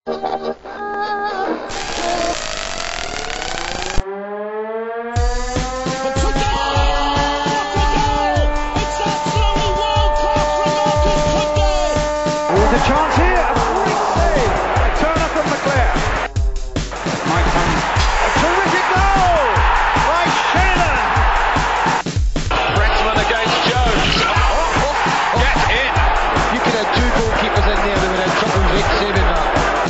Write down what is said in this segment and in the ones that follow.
Chance here, a great save. A turner from McClare. Mike Hunt. A terrific goal by Sheridan. Brexman against Jones. Get in. You could have two goalkeepers in there that would have trouble saving that.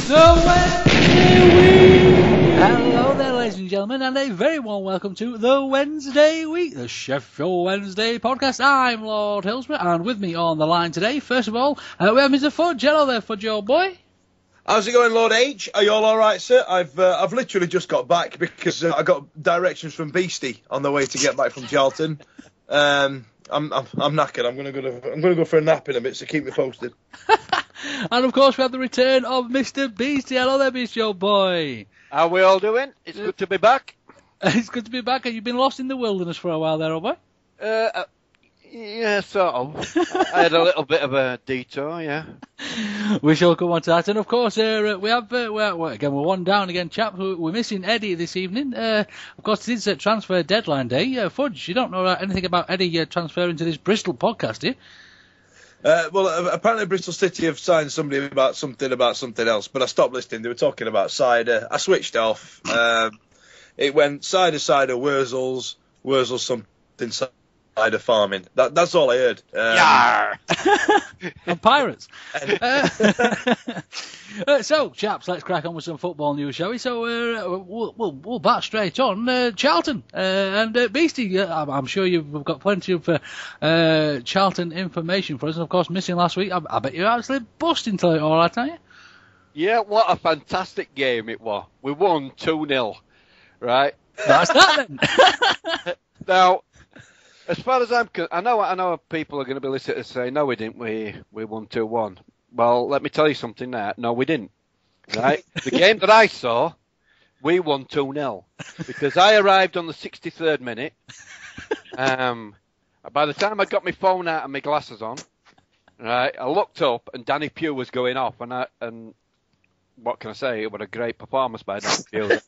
The Wednesday Week! Hello there, ladies and gentlemen, and a very warm welcome to the Wednesday Week, the Sheffield Wednesday podcast. I'm Lord Hillsborough, and with me on the line today, first of all, we have Mr. Fudge. Hello there, Fudge, old boy. How's it going, Lord H? Are you all right, sir? I've literally just got back because I got directions from Beastie on the way to get back from Charlton. I'm knackered. I'm gonna go for a nap in a bit, so keep me posted. And of course, we have the return of Mr. Beastie. Hello there, Beastie, old boy. How are we all doing? It's good to be back. It's good to be back. Have you been lost in the wilderness for a while there, old boy? Yeah, sort of. I had a little bit of a detour, yeah. We shall come on to that. And of course, we're one down again, chap. We're missing Eddie this evening. Of course, it is transfer deadline day. Fudge, you don't know anything about Eddie transferring to this Bristol podcast, do you? Well, apparently Bristol City have signed somebody about something else, but I stopped listening. They were talking about cider. I switched off. It went cider, Wurzels, something cider farming. That's all I heard. And pirates. So, chaps, let's crack on with some football news, shall we? So, we'll bat straight on. Charlton and Beastie. I'm sure you've got plenty of Charlton information for us. And of course, missing last week. I bet you're actually busting till it all right, aren't you? Yeah, what a fantastic game it was. We won 2-0, right? That's that then. Now, as far as I'm concerned, I know people are going to be listening to say, no, we didn't. We won 2-1. Well, let me tell you something there. No, we didn't. Right? The game that I saw, we won 2-0 because I arrived on the 63rd minute. By the time I got my phone out and my glasses on, right, I looked up and Danny Pugh was going off, and what can I say? It was a great performance by Danny Pugh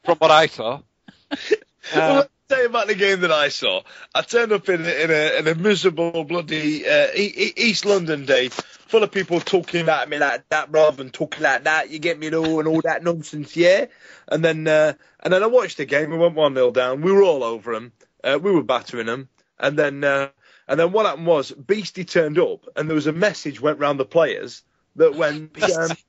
from what I saw. Well, tell you about the game that I saw. I turned up in a miserable bloody East London day, full of people talking at me like that, rather than talking like that. You get me, and all that nonsense, yeah. And then I watched the game. We went 1-0 down. We were all over them. We were battering them. And then what happened was Beastie turned up, and there was a message went round the players that went,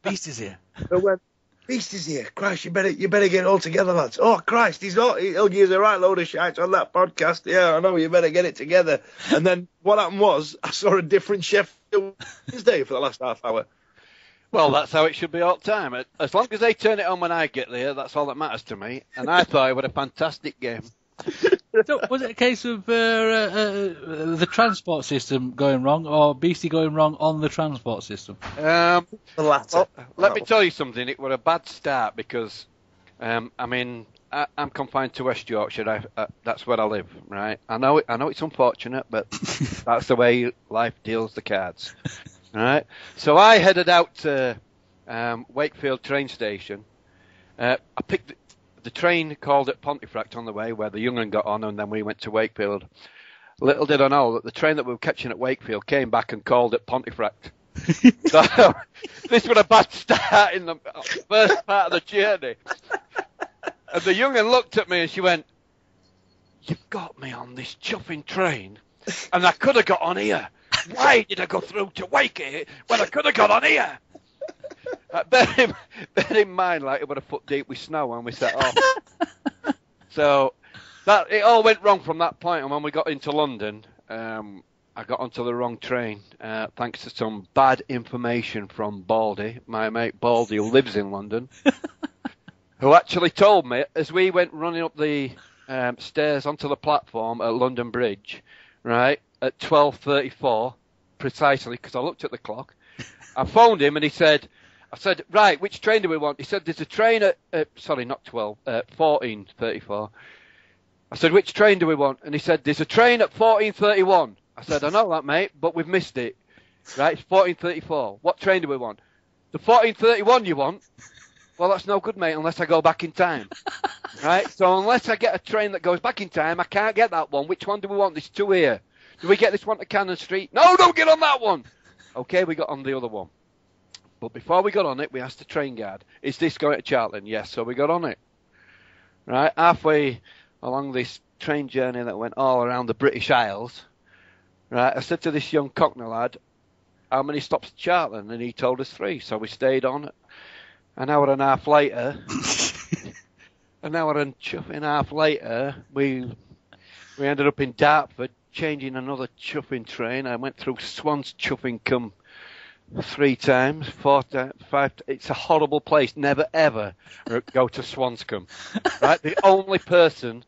Beastie's here. That went, Beastie's here. Christ, you better get it all together, lads. Oh, Christ, he's not. He'll give us a right load of shite on that podcast. Yeah, I know. You better get it together. And then what happened was I saw a different Sheffield Wednesday for the last half hour. Well, that's how it should be all the time. As long as they turn it on when I get there, that's all that matters to me. And I thought it was a fantastic game. So, was it a case of the transport system going wrong, or Beastie going wrong on the transport system? The latter. Well, let me tell you something. It was a bad start because, I'm confined to West Yorkshire. That's where I live, right? I know it's unfortunate, but that's the way life deals the cards, right? So I headed out to Wakefield train station. I picked the train called at Pontefract on the way, where the young un got on, and then we went to Wakefield. Little did I know that the train that we were catching at Wakefield came back and called at Pontefract. So this was a bad start in the first part of the journey. And the young un looked at me and she went, "You've got me on this chuffing train, and I could have got on here. Why did I go through to Wakey when I could have got on here?" Bear in mind, like, it was a foot deep with snow when we set off. So that it all went wrong from that point. And when we got into London, I got onto the wrong train, thanks to some bad information from Baldy, my mate Baldy, who lives in London, who actually told me as we went running up the stairs onto the platform at London Bridge, right, at 12:34 precisely, because I looked at the clock. I phoned him and I said, right, which train do we want? He said, there's a train at, 14:34. I said, which train do we want? And he said, there's a train at 14:31. I said, I know that, mate, but we've missed it. Right, it's 14:34. What train do we want? The 14:31 you want? Well, that's no good, mate, unless I go back in time. Right? So unless I get a train that goes back in time, I can't get that one. Which one do we want? There's two here. Do we get this one to Cannon Street? No, don't get on that one. Okay, we got on the other one. But before we got on it, we asked the train guard, is this going to Charlton? Yes, so we got on it. Right? Halfway along this train journey that went all around the British Isles, right, I said to this young Cockney lad, how many stops to Charlton? And he told us 3. So we stayed on. An hour and a half later, we ended up in Dartford, changing another chuffing train. I went through Swans chuffing come 3 times, 4 times, 5 times. It's a horrible place. Never, ever go to Swanscombe. Right? The only person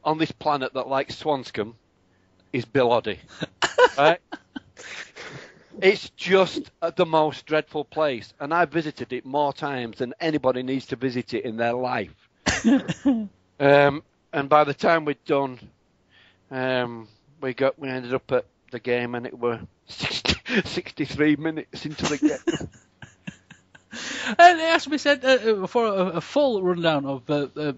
on this planet that likes Swanscombe is Bill Oddie. Right? It's just the most dreadful place, and I've visited it more times than anybody needs to visit it in their life. And by the time we'd done, we ended up at the game, and it were 63 minutes into the game. And it has to be said, for a full rundown of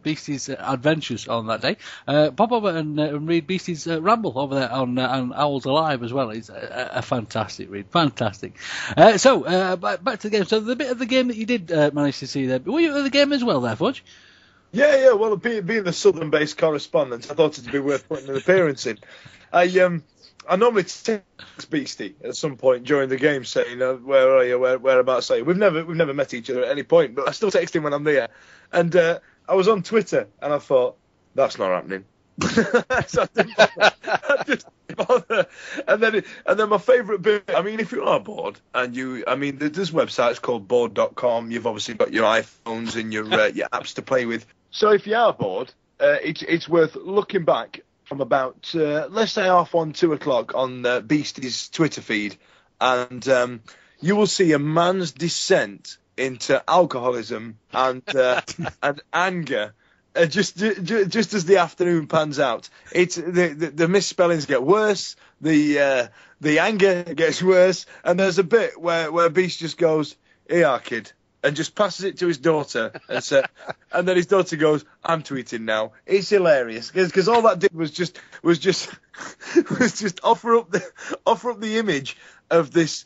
Beastie's adventures on that day, pop over and read Beastie's ramble over there on Owls Alive as well. It's a fantastic read, fantastic. So back to the game. So the bit of the game that you did manage to see there, were you at the game as well there, Fudge? Yeah. Well, being the southern-based correspondent, I thought it'd be worth putting an appearance in. I normally text Beastie at some point during the game saying, where are you, whereabouts are you? We've never met each other at any point, but I still text him when I'm there. And I was on Twitter, and I thought, that's not happening. So I just didn't bother. And then my favourite bit, I mean, if you are bored, and there's websites called bored.com, you've obviously got your iPhones and your apps to play with. So if you are bored, it's worth looking back from about, let's say 1:30, 2 o'clock on Beastie's Twitter feed, and you will see a man's descent into alcoholism and anger. Just as the afternoon pans out, it's the misspellings get worse, the anger gets worse, and there's a bit where Beast just goes, "Here, kid," and just passes it to his daughter, and then his daughter goes, "I'm tweeting now." It's hilarious because all that did was just offer up the image of this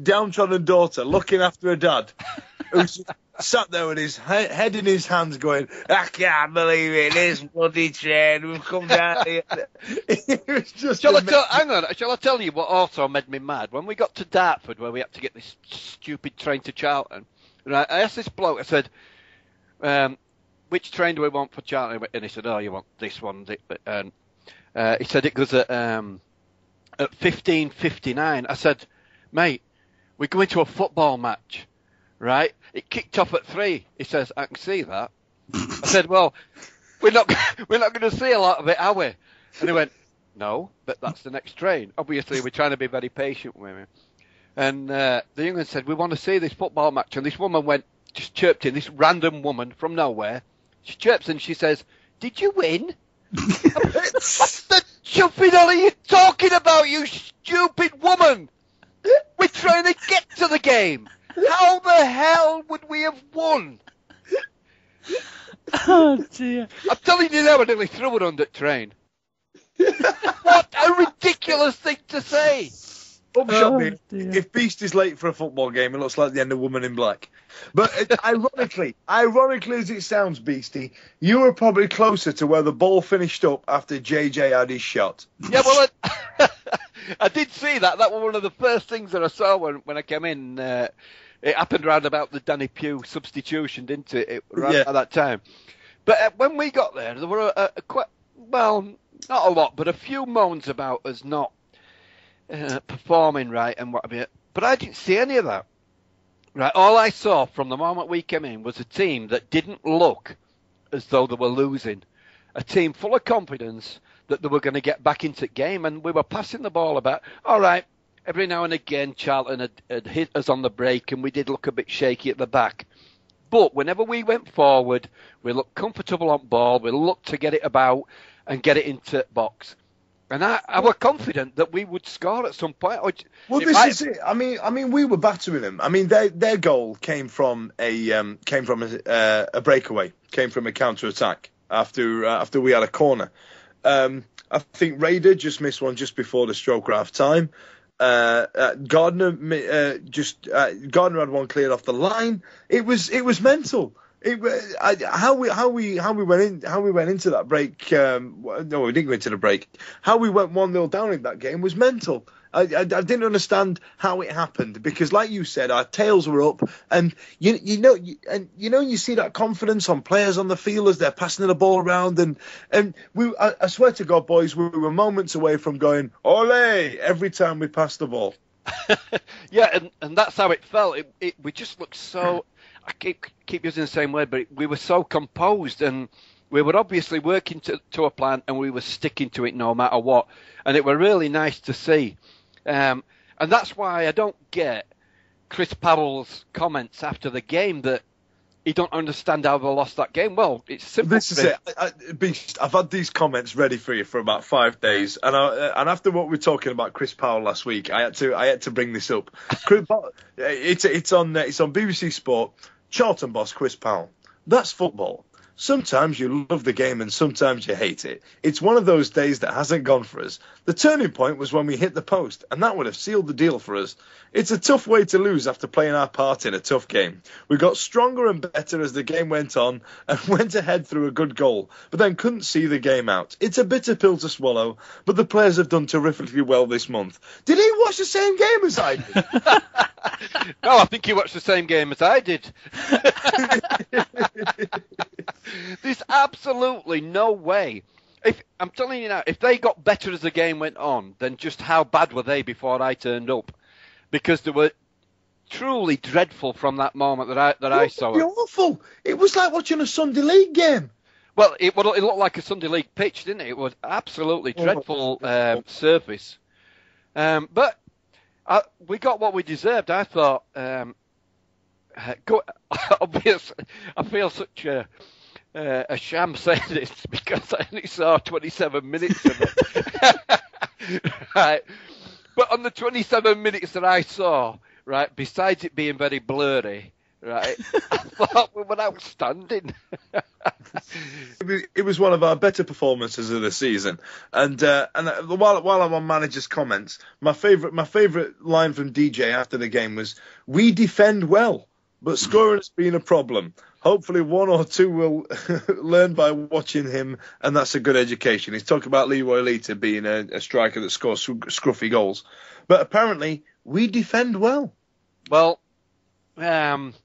downtrodden daughter looking after her dad, who's just sat there with his head in his hands, going, "I can't believe it! This bloody train, we've come down here." It was just. Shall I tell you what also made me mad? When we got to Dartford, where we had to get this stupid train to Charlton. Right, I asked this bloke, I said, which train do we want for Charlton? And he said, oh, you want this one. And he said it goes at 15:59. I said, mate, we're going to a football match, right? It kicked off at 3. He says, I can see that. I said, well, we're not going to see a lot of it, are we? And he went, no, but that's the next train. Obviously, we're trying to be very patient with him. And the young man said, we want to see this football match. And this woman just chirped in, this random woman from nowhere. She chirps and she says, did you win? What the chuffing hell are you talking about, you stupid woman? We're trying to get to the game. How the hell would we have won? Oh, dear. I'm telling you now, I nearly threw it on that train. What a ridiculous thing to say. If Beast is late for a football game, it looks like the end of Woman in Black. But ironically as it sounds, Beastie, you were probably closer to where the ball finished up after JJ had his shot. Yeah, well, I did see that. That was one of the first things that I saw when I came in. It happened around about the Danny Pugh substitution, didn't it? At that time. But when we got there were not a lot, but a few moans about us not performing right and what have you. But I didn't see any of that. Right, all I saw from the moment we came in was a team that didn't look as though they were losing. A team full of confidence that they were going to get back into the game, and we were passing the ball about. All right, every now and again, Charlton had hit us on the break, and we did look a bit shaky at the back. But whenever we went forward, we looked comfortable on ball. We looked to get it about and get it into box. And I were confident that we would score at some point. Well, this is it. I mean, we were battering them. I mean, their goal came from a breakaway, came from a counter attack after we had a corner. I think Raider just missed one just before the stroke half time. Gardner had one cleared off the line. It was mental. How we went into that break. No, we didn't go into the break. How we went 1-0 down in that game was mental. I didn't understand how it happened because, like you said, our tails were up, and you see that confidence on players on the field as they're passing the ball around, and I swear to God, boys, we were moments away from going ole every time we passed the ball. Yeah, and that's how it felt. We just looked so. I keep using the same word, but we were so composed, and we were obviously working to a plan, and we were sticking to it no matter what, and it were really nice to see. And that's why I don't get Chris Powell's comments after the game that he don't understand how they lost that game. Well, it's simple. This is it. Beast, I've had these comments ready for you for about 5 days, and after what we were talking about Chris Powell last week, I had to bring this up. It's on BBC Sport. Charlton boss Chris Powell. That's football. Sometimes you love the game and sometimes you hate it. It's one of those days that hasn't gone for us. The turning point was when we hit the post, and that would have sealed the deal for us. It's a tough way to lose after playing our part in a tough game. We got stronger and better as the game went on and went ahead through a good goal, but then couldn't see the game out. It's a bitter pill to swallow, but the players have done terrifically well this month. Did he watch the same game as I did? No, I think he watched the same game as I did. There's absolutely no way. I'm telling you now, if they got better as the game went on, then just how bad were they before I turned up? Because they were truly dreadful from that moment that I saw it. Awful. It was like watching a Sunday League game. Well, it looked like a Sunday League pitch, didn't it? It was absolutely dreadful surface. But we got what we deserved. I thought. Obviously, I feel such a sham saying this because I only saw 27 minutes of it. Right. But on the 27 minutes that I saw, right, besides it being very blurry, right, I thought we were outstanding. It was one of our better performances of the season. And while I'm on managers' comments, my favourite line from DJ after the game was, "We defend well, but scoring has been a problem. Hopefully one or two will learn by watching him, and that's a good education." He's talking about Leroy Lita being a striker that scores scruffy goals. But apparently, we defend well. Well, they've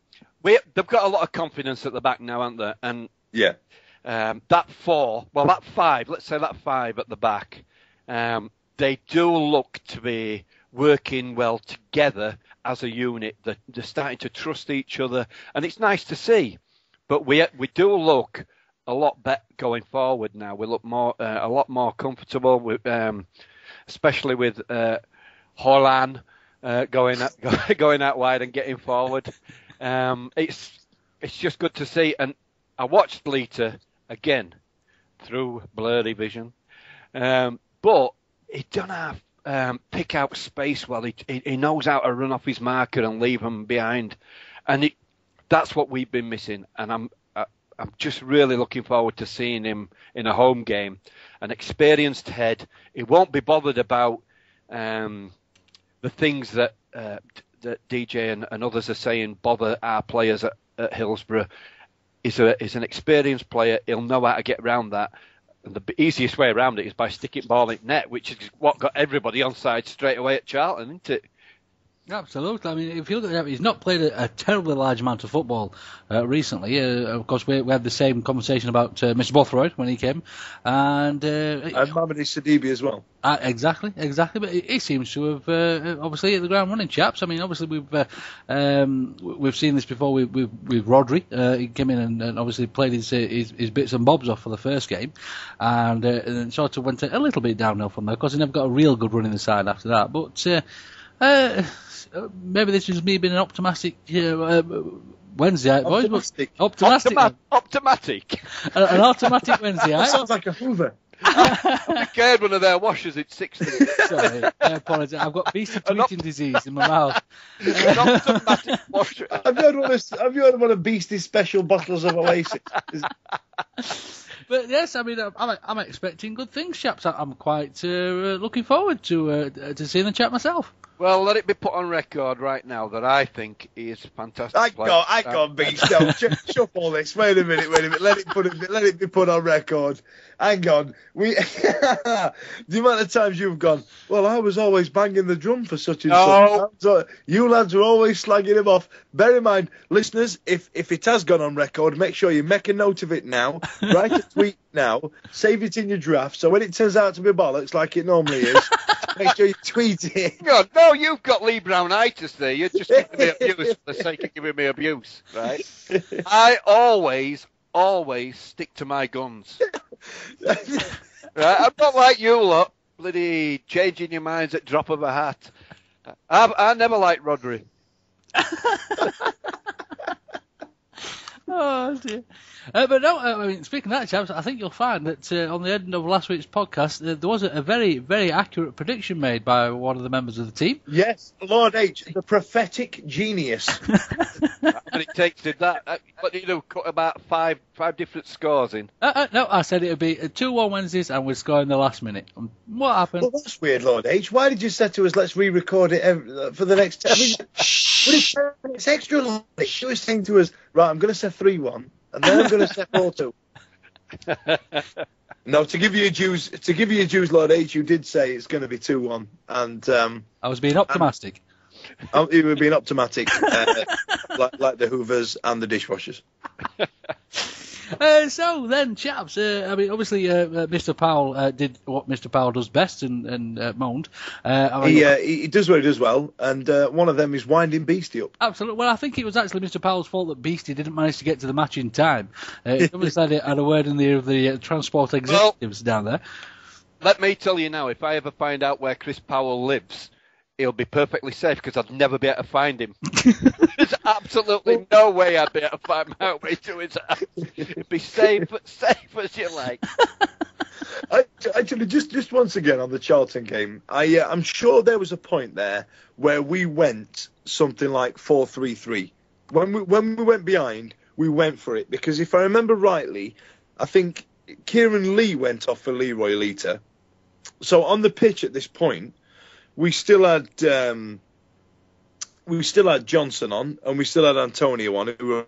got a lot of confidence at the back now, haven't they? And yeah, that five, let's say that five at the back, they do look to be working well together as a unit. They're starting to trust each other, and it's nice to see. But we do look a lot better going forward now. We look a lot more comfortable, with, especially with Holland going out wide and getting forward. It's just good to see. And I watched Lita again through blurry vision, but he don't have pick out space well. He knows how to run off his marker and leave them behind, and that's what we've been missing. And I'm just really looking forward to seeing him in a home game. An experienced head. He won't be bothered about the things that DJ and others are saying bother our players at Hillsborough. He's an experienced player. He'll know how to get around that. And the easiest way around it is by sticking ball in net, which is what got everybody on side straight away at Charlton, isn't it? Absolutely. I mean, if you look at it, he's not played a terribly large amount of football recently. Of course, we had the same conversation about Mr. Bothroyd when he came, and Mamadi Sidibe as well. Exactly. But he seems to have obviously hit the ground running, chaps. I mean, obviously we've seen this before with Rodri. He came in and obviously played his bits and bobs off for the first game, and then sort of went a little bit downhill from there. Of course, he never got a real good run in the side after that, but. Maybe this is me being an Optamastic Wednesday, boys. Optamastic. An automatic Wednesday. That sounds like a Hoover. I scared one of their washers at 60. Sorry, I apologise. I've got Beastie tweeting disease in my mouth. An Optamastic washer. Have you had one of Beastie's special bottles of Oasis? But yes, I mean, I'm expecting good things, chaps. I'm quite looking forward to seeing the chat myself. Well, let it be put on record right now that I think he is fantastic. I got Beast. No, shut all this. Wait a minute. Let it be put on record. Hang on. The amount of times you've gone, well, I was always banging the drum for such and such. You lads are always slagging him off. Bear in mind, listeners, if it has gone on record, make sure you make a note of it now. Write a tweet now. Save it in your draft. So when it turns out to be bollocks like it normally is, make sure you tweet it. God, no, you've got Lee Brownitis there. You're just giving me abuse for the sake of giving me abuse, right? I always stick to my guns. Right? I'm not like you lot, bloody changing your minds at drop of a hat. I never liked Rodri. Oh dear. But no, I mean, speaking of that, chaps, I think you'll find that on the end of last week's podcast, there was a very, very accurate prediction made by one of the members of the team. Yes, Lord H, the prophetic genius. And it takes to that. What did you do? Cut about five different scores in. No, I said it would be 2-1 Wednesdays and we'd score in the last minute. What happened? Well, that's weird, Lord H. Why did you say to us, let's re-record it for the next... I mean, it's extra long. She was saying to us, right, I'm going to say 3-1, and then I'm going to say 4-2. No, to give you dues, Lord H, you did say it's going to be 2-1, and I was being optimistic. It would be an Optamastic, like the Hoovers and the dishwashers. So then, chaps, I mean, obviously, Mr. Powell did what Mr. Powell does best and moaned. He does what he does well, and one of them is winding Beastie up. Absolutely. Well, I think it was actually Mr. Powell's fault that Beastie didn't manage to get to the match in time. He obviously had a word in the ear of the transport executives down there. Let me tell you now, if I ever find out where Chris Powell lives, he'll be perfectly safe because I'd never be able to find him. There's absolutely no way I'd be able to find my way to his house. It'd be safe as you like. Actually, just once again on the Charlton game, I'm sure there was a point there where we went something like 4-3-3. When we went behind, we went for it because if I remember rightly, I think Kieran Lee went off for Leroy Lita. So on the pitch at this point, we still had Johnson on, and we still had Antonio on, who were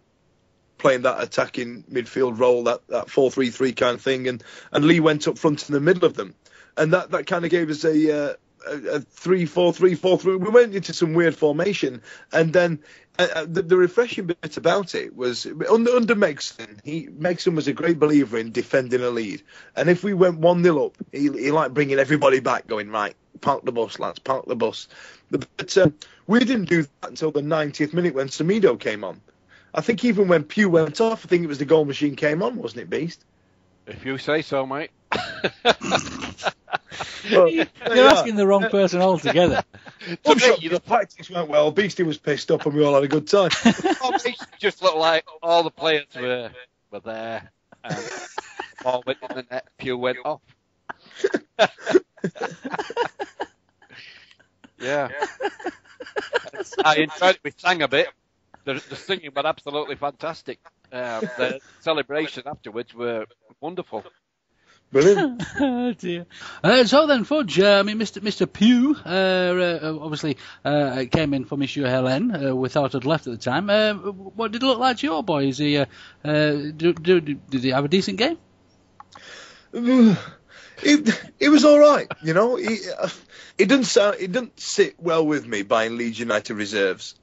playing that attacking midfield role, that 4-3-3 kind of thing, and Lee went up front in the middle of them, and that kind of gave us a 3-4-3-4-3. We went into some weird formation, and then the refreshing bit about it was under Megson. Megson was a great believer in defending a lead, and if we went 1-0 up, he liked bringing everybody back, going right. Park the bus, lads, park the bus. But we didn't do that until the 90th minute when Semedo came on. I think even when Pugh went off, I think it was the goal machine came on, wasn't it, Beast? If you say so, mate. Well, You're asking the wrong person altogether. The tactics went well, Beastie was pissed up, and we all had a good time. It just looked like all the players were there. And all went in the net, Pugh went off. Yeah. I enjoyed it. We sang a bit. The singing was absolutely fantastic. The celebration afterwards were wonderful. Brilliant. Oh dear. So then, Fudge, I mean, Mr. Pugh, obviously came in for Monsieur Helen. We thought had left at the time. What did it look like to your boy? Is he? Did he have a decent game? It was all right, you know. It didn't sit well with me buying Leeds United reserves.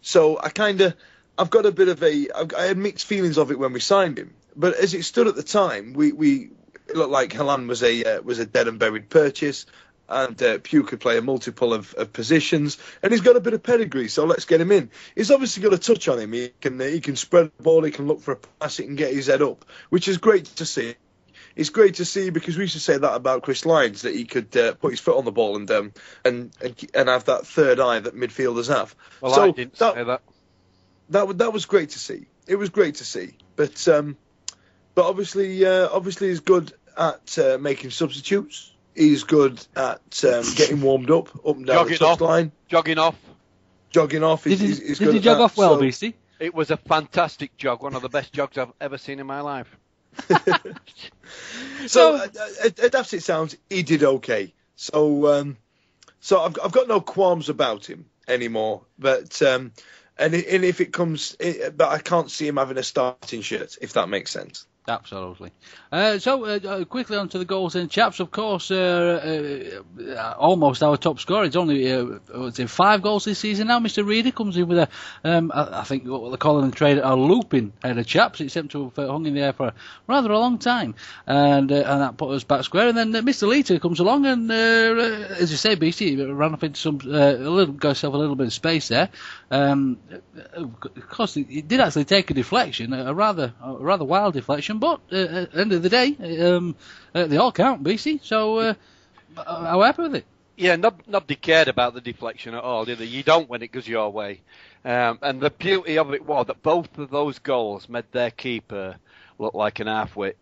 So I've got a bit of I had mixed feelings of it when we signed him. But as it stood at the time, it looked like Haaland was a dead and buried purchase, and Pugh could play a multiple of positions, and he's got a bit of pedigree, so let's get him in. He's obviously got a touch on him. He can spread the ball, he can look for a pass, he can get his head up, which is great to see. It's great to see because we used to say that about Chris Lyons, that he could put his foot on the ball and have that third eye that midfielders have. Well, so I didn't say that. That was great to see. It was great to see, but obviously he's good at making substitutes. He's good at getting warmed up and down the touchline. Jogging off. He's Did good he at jog that. off well, So- Beastie? It was a fantastic jog, one of the best jogs I've ever seen in my life. So, as it sounds, he did okay. So I've got no qualms about him anymore. But and if it comes, but I can't see him having a starting shirt, if that makes sense. Absolutely. So quickly on to the goals then, chaps. Of course, almost our top scorer. It's only 5 goals this season now. Mr. Reeder comes in with I think what they're calling in trade a looping header, chaps. It seemed to have hung in the air for rather a long time, and that put us back square. And then Mr. Leiter comes along and, as you say, Beastie ran up into got himself a little bit of space there. Of course, he did actually take a deflection, a rather wild deflection. But at the end of the day, they all count, Beastie. So I'm happy with it. Yeah, nobody cared about the deflection at all, did they? You don't when it goes your way. And the beauty of it was that both of those goals made their keeper look like an half-wit.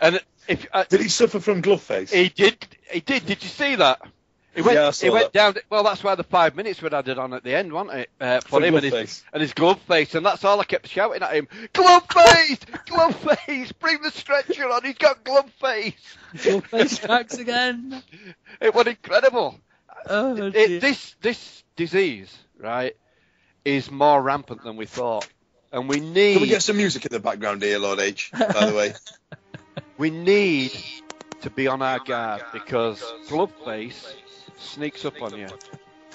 and if Did he suffer from glove face? He did. Did you see that? He went down. Well, that's why the 5 minutes were added on at the end, wasn't it? For him and his glove face, and that's all I kept shouting at him. Glove face, bring the stretcher on. He's got glove face. Glove face tracks again. It was incredible. Oh, dear. This disease, right, is more rampant than we thought, and we need. Can we get some music in the background here, Lord H? By the way, we need to be on our guard because glove face sneaks up on you,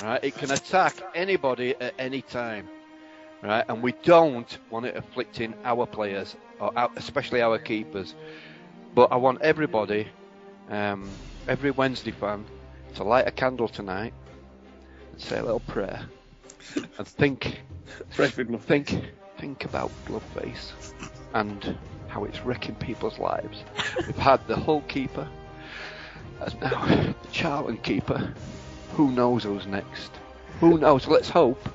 right? It can attack anybody at any time, right? And we don't want it afflicting our players, especially our keepers. But I want everybody, every Wednesday fan, to light a candle tonight and say a little prayer and think about glove face and how it's wrecking people's lives. We've had the Hull keeper. That's now the Charlton keeper. Who knows who's next? Who knows? Let's hope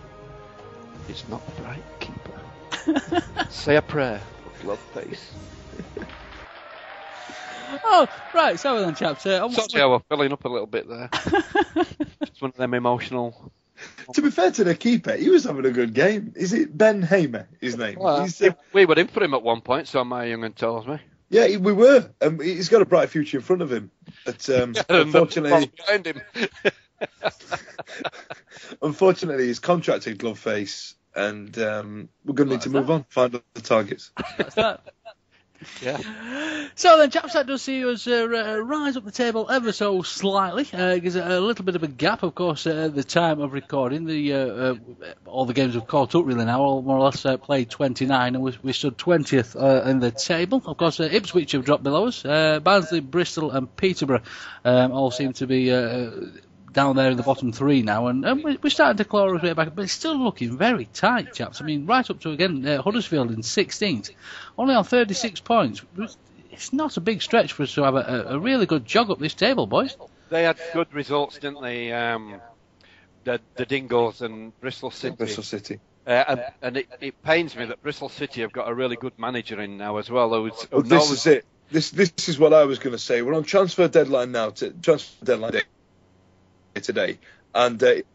it's not the Brighton keeper. Say a prayer for glove face. Oh, right. So then, chaps. Sorry, we're filling up a little bit there. Just one of them emotional. to be fair to the keeper, he was having a good game. Is it Ben Hamer, his name? Well, we were in for him at one point, so my young'un tells me. Yeah, we were. He's got a bright future in front of him. But unfortunately, behind him. unfortunately, he's contracted glove face, and we're going to need to move on, find other targets. That's that. Yeah. So then, chaps, that does see us rise up the table ever so slightly. Gives it a little bit of a gap, of course, at the time of recording. All the games have caught up really now. All more or less played 29, and we stood 20th in the table. Of course, Ipswich have dropped below us. Barnsley, Bristol, and Peterborough all seem to be down there in the bottom 3 now, and we're starting to claw our way back, but it's still looking very tight, chaps. I mean, right up to, again, Huddersfield in 16th, only on 36 points. It's not a big stretch for us to have a really good jog up this table, boys. They had good results, didn't they? The Dingoes and Bristol City. And it pains me that Bristol City have got a really good manager in now as well. This is it. This is what I was going to say. We're on transfer deadline now. Transfer deadline day today, and it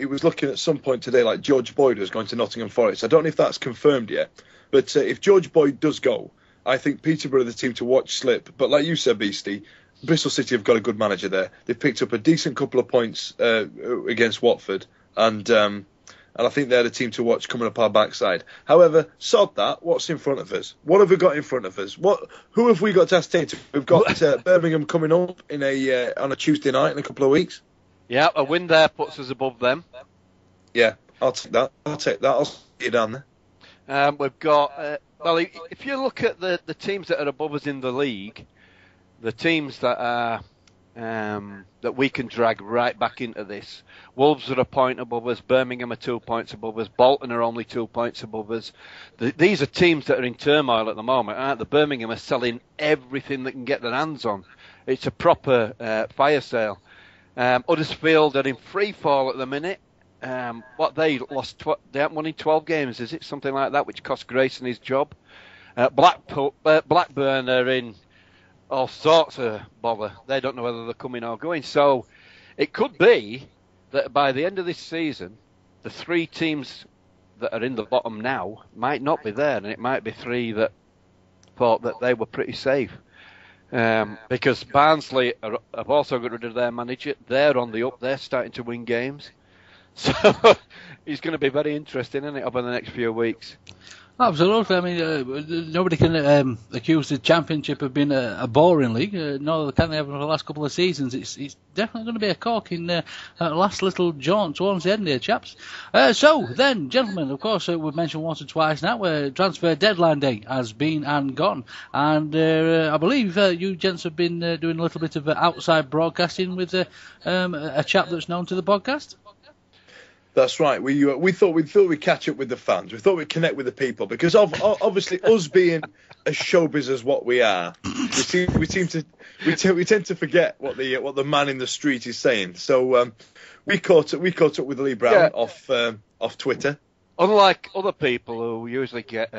was looking at some point today like George Boyd was going to Nottingham Forest. I don't know if that's confirmed yet, but if George Boyd does go, I think Peterborough are the team to watch slip. But like you said, Beastie, Bristol City have got a good manager there. They've picked up a decent couple of points against Watford, and I think they're the team to watch coming up our backside. However, sod that. What's in front of us? What have we got in front of us? Who have we got to ascertain to? We've got Birmingham coming up on a Tuesday night in a couple of weeks. Yeah, a win there puts us above them. Yeah, I'll take that. I'll see you down there. We've got, if you look at the teams that are above us in the league, the teams that are that we can drag right back into this. Wolves are a point above us. Birmingham are 2 points above us. Bolton are only 2 points above us. These are teams that are in turmoil at the moment, aren't they? Birmingham are selling everything they can get their hands on. It's a proper fire sale. Huddersfield are in free fall at the minute. They lost? They haven't won in 12 games, is it? Something like that, which cost Grayson his job. Blackburn are in all sorts of bother. They don't know whether they're coming or going. So it could be that by the end of this season, the 3 teams that are in the bottom now might not be there, and it might be 3 that thought that they were pretty safe. Because Barnsley have also got rid of their manager. They're on the up. They're starting to win games. So it's going to be very interesting, isn't it, over the next few weeks? Absolutely. I mean, nobody can accuse the Championship of being a boring league. No, can they have for the last couple of seasons? It's definitely going to be a corking last little jaunt towards the end here, chaps. So then, gentlemen, of course, we've mentioned once or twice now, transfer deadline day has been and gone. And I believe you gents have been doing a little bit of outside broadcasting with a chap that's known to the podcast. That's right. We thought we'd catch up with the fans. We thought we'd connect with the people because obviously us being as showbiz as what we are, we tend to forget what the man in the street is saying. So we caught up with Lee Brown off Twitter. Unlike other people who usually get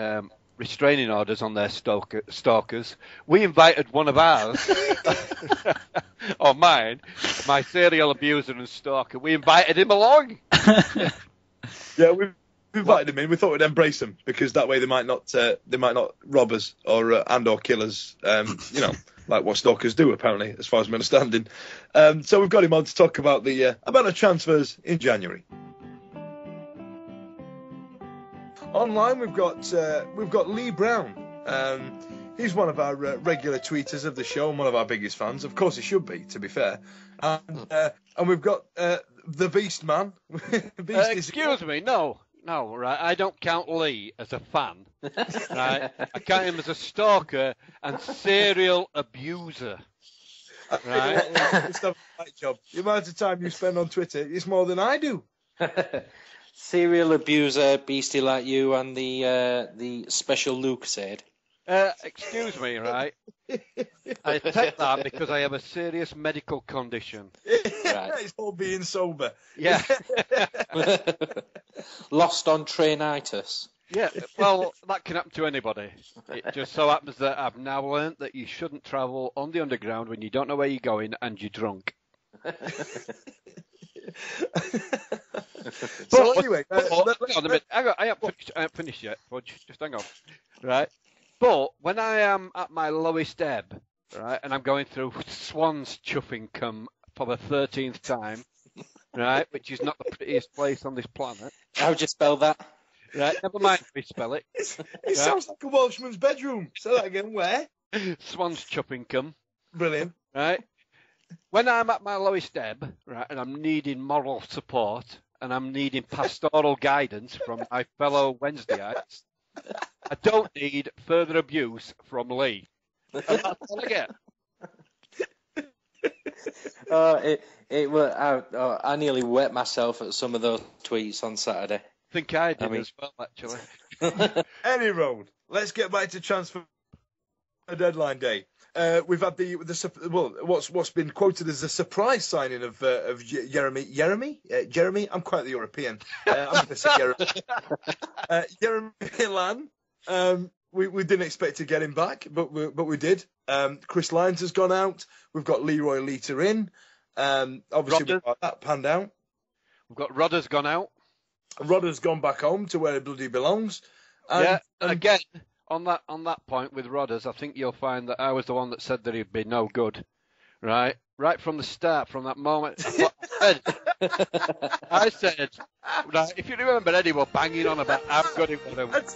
restraining orders on their stalkers, we invited one of ours, or mine, my serial abuser and stalker. We invited him along. Yeah, we invited him in. We thought we'd embrace him because that way they might not rob us or kill us. Like what stalkers do, apparently, as far as my understanding. So we've got him on to talk about the transfers in January. Online, we've got Lee Brown. He's one of our regular tweeters of the show and one of our biggest fans. Of course, he should be, to be fair. And we've got the Beast Man. Excuse me, no, right. I don't count Lee as a fan, right? I count him as a stalker and serial abuser. Right? It's not a right job. The amount of time you spend on Twitter is more than I do. Serial abuser, Beastie like you, and the special Luke said. Excuse me, right? I take that because I have a serious medical condition. Right. It's all being sober. Yeah. Lost on trainitis. Yeah, well, that can happen to anybody. It just so happens that I've now learnt that you shouldn't travel on the underground when you don't know where you're going and you're drunk. So anyway, hang on a minute. I haven't finished yet, Fudge. Just hang on. Right? But when I am at my lowest ebb, right, and I'm going through Swan's chuffing cum for the 13th time, right, which is not the prettiest place on this planet. How would you spell that? Right, never mind if we spell it. It sounds like a Welshman's bedroom. Say that again, where? Swan's chuffing cum. Brilliant. Right? When I'm at my lowest ebb, right, and I'm needing moral support, and I'm needing pastoral guidance from my fellow Wednesdayites, I don't need further abuse from Lee. And that's all I get. I nearly wet myself at some of those tweets on Saturday. I think I did as well, actually. Any road. Let's get back to transfer deadline day. We've had what's been quoted as a surprise signing of Jeremy. Jeremy. I'm quite the European. I'm going to say Jeremy. Jeremy Lan. We didn't expect to get him back, but we did. Chris Lyons has gone out. We've got Leroy Lita in. Obviously, we've got that panned out. We've got Rodder's gone out. Rodder's gone back home to where he bloody belongs. And again, on that point with Rodders, I think you'll find that I was the one that said that he'd be no good, right? Right from the start, from that moment. I said, right, if you remember, Eddie were banging on about how good he was.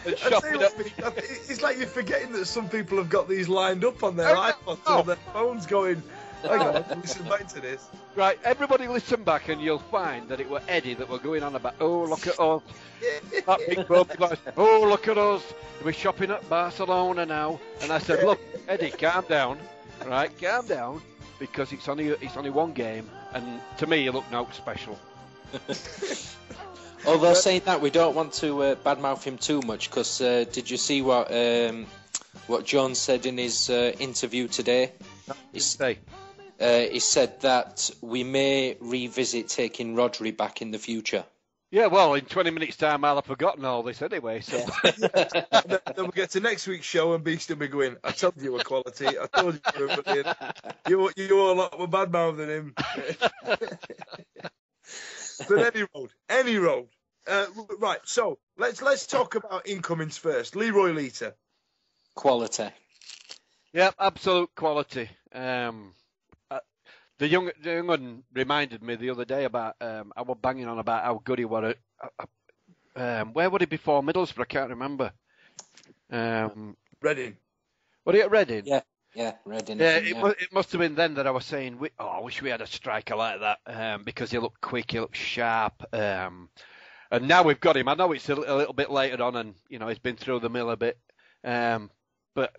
It's like you're forgetting that some people have got these lined up on their iPods or their phones going, hang on, listen back to this. Right, everybody listen back and you'll find that it were Eddie that were going on about, oh, look at us. That big bub guys, oh, look at us. We're shopping at Barcelona now. And I said, look, Eddie, calm down. Right, calm down. Because it's only one game. And to me, you look no special. Although saying that, we don't want to badmouth him too much. Because did you see what John said in his interview today? He said that we may revisit taking Rodri back in the future. Yeah, well, in 20 minutes' time, I'll have forgotten all this anyway. So. Then we'll get to next week's show and Beastie will be going, I told you were quality. I told you were brilliant. You all lot were bad-mouthing him. But any road. Right, so let's talk about incomings first. Leroy Lita. Quality. Yeah, absolute quality. The young one reminded me the other day about I was banging on about how good he was. Where would he be before Middlesbrough? I can't remember. Reading. Was he at Reading? Yeah, Reading. Yeah, it must have been then that I was saying, I wish we had a striker like that because he looked quick, he looked sharp. And now we've got him. I know it's a little bit later on, and he's been through the mill a bit. But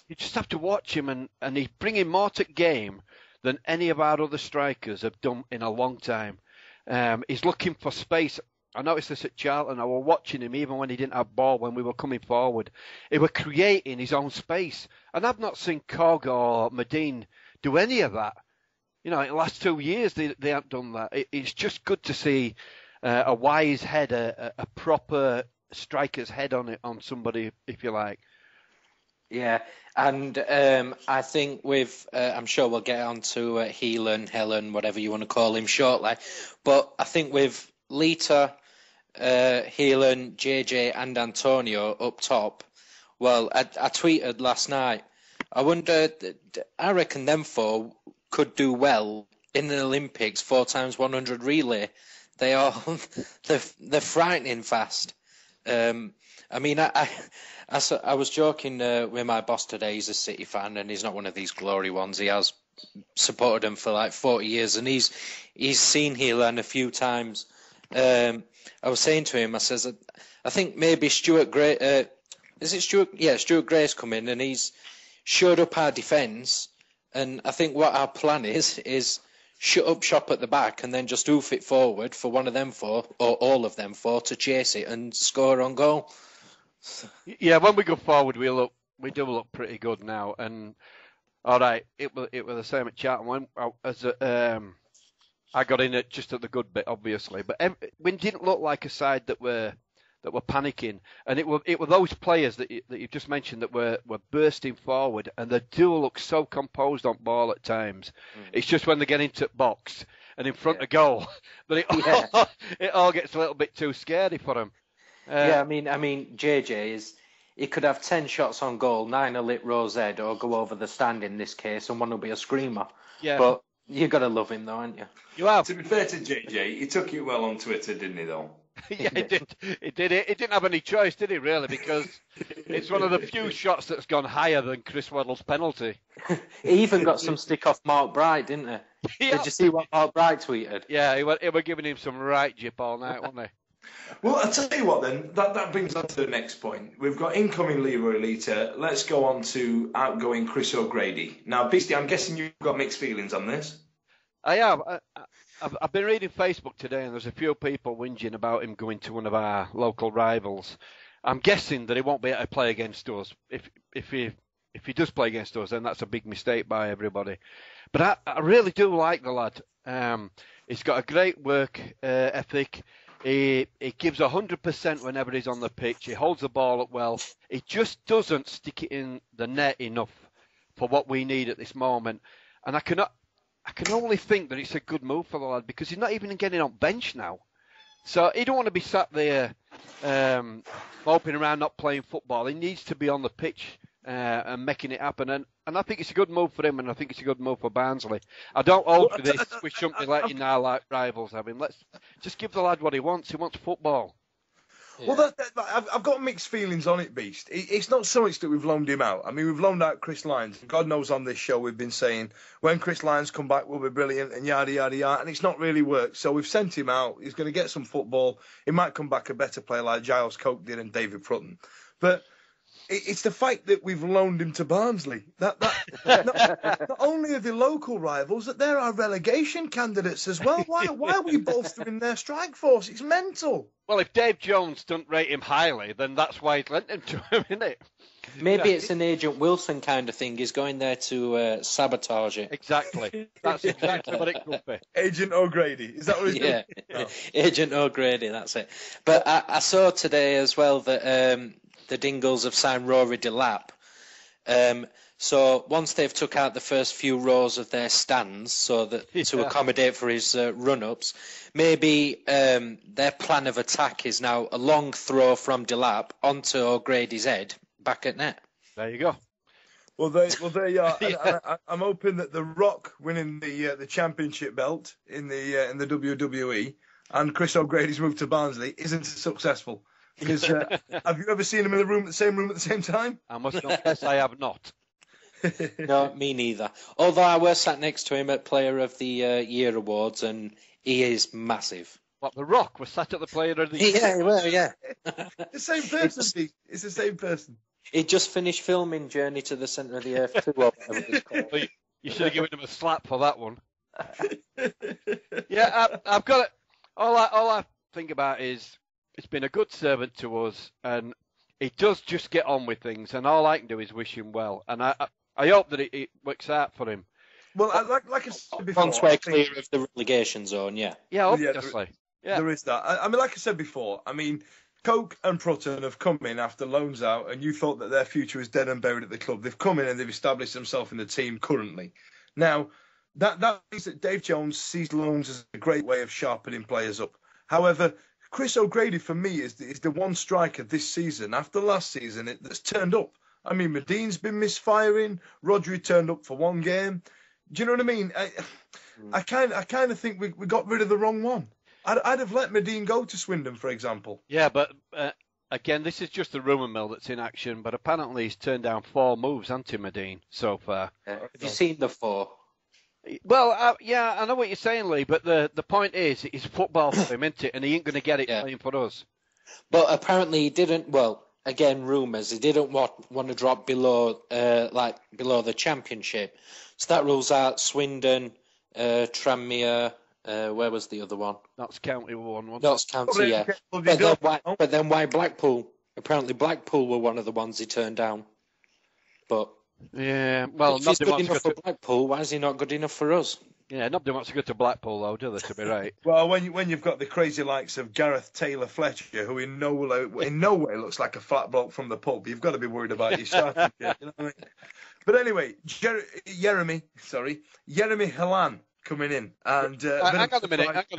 you just have to watch him, and he's bringing more to game than any of our other strikers have done in a long time. He's looking for space. I noticed this at Charlton. I was watching him even when he didn't have ball when we were coming forward. He was creating his own space. And I've not seen Cog or Medine do any of that. In the last 2 years, they haven't done that. It's just good to see a wise head, a proper striker's head on somebody, if you like. Yeah, and I think I'm sure we'll get on to Heelan, Helen, whatever you want to call him shortly, but I think with Lita, Heelan, JJ and Antonio up top, well, I tweeted last night, I reckon them four could do well in the Olympics 4x100 relay. They're frightening fast. I mean, I was joking with my boss today. He's a City fan, and he's not one of these glory ones. He has supported them for like 40 years, and he's seen Heelan a few times. I was saying to him, I says, I think maybe Stuart Gray. Is it Stuart? Yeah, Stuart Gray's come in, and he's showed up our defence. And I think what our plan is shut up shop at the back, and then just hoof it forward for one of them four or all of them four to chase it and score on goal. Yeah, when we go forward, we do look pretty good now. And all right, it was the same at Charlton. When I got in just at the good bit, obviously, but we didn't look like a side that were panicking. And it were those players that you just mentioned that were bursting forward, and they do look so composed on ball at times. It's just when they get into box and in front of goal that it all gets a little bit too scary for them. I mean, JJ he could have 10 shots on goal, 9 are lit rose head, or go over the stand in this case, and one will be a screamer. Yeah. But you got to love him, though, haven't you? You have. To be fair to JJ, he took it well on Twitter, didn't he, though? Yeah, he did. He did it. He didn't have any choice, did he? Really, because it's one of the few shots that's gone higher than Chris Waddle's penalty. He even got some stick off Mark Bright, didn't he? Yeah. Did you see what Mark Bright tweeted? Yeah, he were giving him some right jip all night, wasn't he? Well, I'll tell you what then, that brings us to the next point. We've got incoming Leroy Lita. Let's go on to outgoing Chris O'Grady. Now, Beastie, I'm guessing you've got mixed feelings on this. I have. I've been reading Facebook today, and there's a few people whinging about him going to one of our local rivals. I'm guessing that he won't be able to play against us. If he does play against us, then that's a big mistake by everybody. But I really do like the lad. He's got a great work ethic. He gives 100% whenever he's on the pitch. He holds the ball up well. He just doesn't stick it in the net enough for what we need at this moment. And I can only think that it's a good move for the lad because he's not even getting on bench now. So he don't want to be sat there moping around not playing football. He needs to be on the pitch and making it happen. And I think it's a good move for him, and I think it's a good move for Barnsley. I don't hold for this. We shouldn't be letting our rivals have him. Let's just give the lad what he wants. He wants football. Yeah. Well, I've got mixed feelings on it, Beast. It's not so much that we've loaned him out. I mean, we've loaned out Chris Lyons. God knows on this show we've been saying, when Chris Lyons come back, we'll be brilliant, and yada, yada, yada, and it's not really worked. So we've sent him out. He's going to get some football. He might come back a better player like Giles Coke did and David Prutton. But It's the fact that we've loaned him to Barnsley. Not only are they local rivals, that they're our relegation candidates as well. Why are we bolstering their strike force? It's mental. Well, if Dave Jones doesn't rate him highly, then that's why he's lent him to him, isn't it? Maybe it's an Agent Wilson kind of thing. He's going there to sabotage it. Exactly. That's exactly what it could be. Agent O'Grady. Is that what he's doing? Yeah, Agent O'Grady, that's it. But I saw today as well that the Dingles have signed Rory Delap. So once they've took out the first few rows of their stands, so that to accommodate for his run-ups, maybe their plan of attack is now a long throw from Delap onto O'Grady's head, back at net. There you go. Well, there you are. I'm hoping that The Rock winning the championship belt in the WWE and Chris O'Grady's move to Barnsley isn't successful. Because have you ever seen him in the same room at the same time? I must confess, I have not. No, me neither. Although I was sat next to him at Player of the Year awards, and he is massive. What, The Rock was sat at the Player of the Year? Yeah, well, yeah. The same person, It's the same person. He just finished filming Journey to the Centre of the Earth 2, or whatever it's called. You should have given him a slap for that one. Yeah, I've got it. All I think about is it's been a good servant to us, and he does just get on with things, and all I can do is wish him well. And I hope that it works out for him. Well, like I said before, Once we're clear of the relegation zone, yeah. Yeah, obviously. Yeah. There is that. I mean, like I said before, I mean, Coke and Prutton have come in after loans out, and you thought that their future was dead and buried at the club. They've come in and they've established themselves in the team currently. Now, that means that Dave Jones sees loans as a great way of sharpening players up. However, Chris O'Grady, for me, is the one striker this season, after last season, that's turned up. I mean, Medin's been misfiring. Rodri turned up for one game. Do you know what I mean? I kind of think we got rid of the wrong one. I'd have let Medin go to Swindon, for example. Yeah, but again, this is just the rumour mill that's in action, but apparently he's turned down 4 moves, hasn't he, Medin, so far? Have you seen the 4? Well, yeah, I know what you're saying, Lee, but the point is, it's football for him, isn't it? And he ain't going to get it playing for us. But apparently he didn't, well, again, rumours, he didn't want to drop below the Championship. So that rules out Swindon, Tranmere, where was the other one? Notts County won. Notts County, yeah. But then why Blackpool? Apparently Blackpool were one of the ones he turned down. But yeah, well, if he's good enough for Blackpool, why is he not good enough for us? Yeah, nobody wants to go to Blackpool, though, do they, to be right? Well, when you've got the crazy likes of Gareth Taylor-Fletcher, who in no way looks like a flat bloke from the pub, you've got to be worried about your starting kit, you know what I mean? But anyway, Jeremy Hellan coming in. And hang on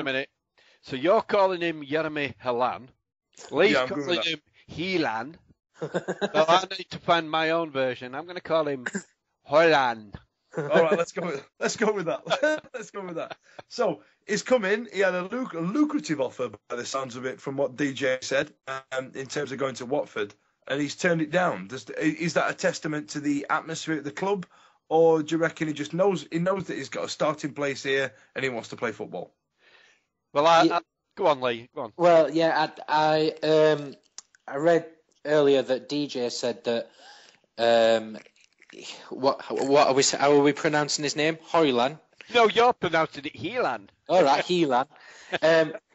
a minute. So you're calling him Jeremy Hellan. Lee's calling him Helan. So I need to find my own version. I'm going to call him Holland. All right, let's go with that. Let's go with that. So he's come in. He had a lucrative offer, by the sounds of it, from what DJ said, in terms of going to Watford, and he's turned it down. Is that a testament to the atmosphere at the club, or do you reckon he just knows that he's got a starting place here and he wants to play football? Well, go on, Lee. Go on. Well, yeah, I read earlier that DJ said that. What are we? How are we pronouncing his name? Hoyland. No, you're pronouncing it Heelan. All right, Heelan.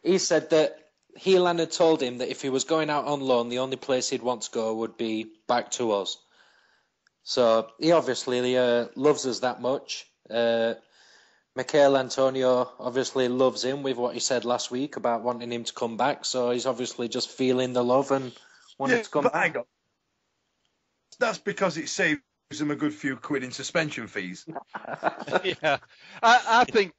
He said that Heelan had told him that if he was going out on loan, the only place he'd want to go would be back to us. So he obviously loves us that much. Michael Antonio obviously loves him with what he said last week about wanting him to come back. So he's obviously just feeling the love and wanting to come back. Hang on. That's because it saves him a good few quid in suspension fees. Yeah, I think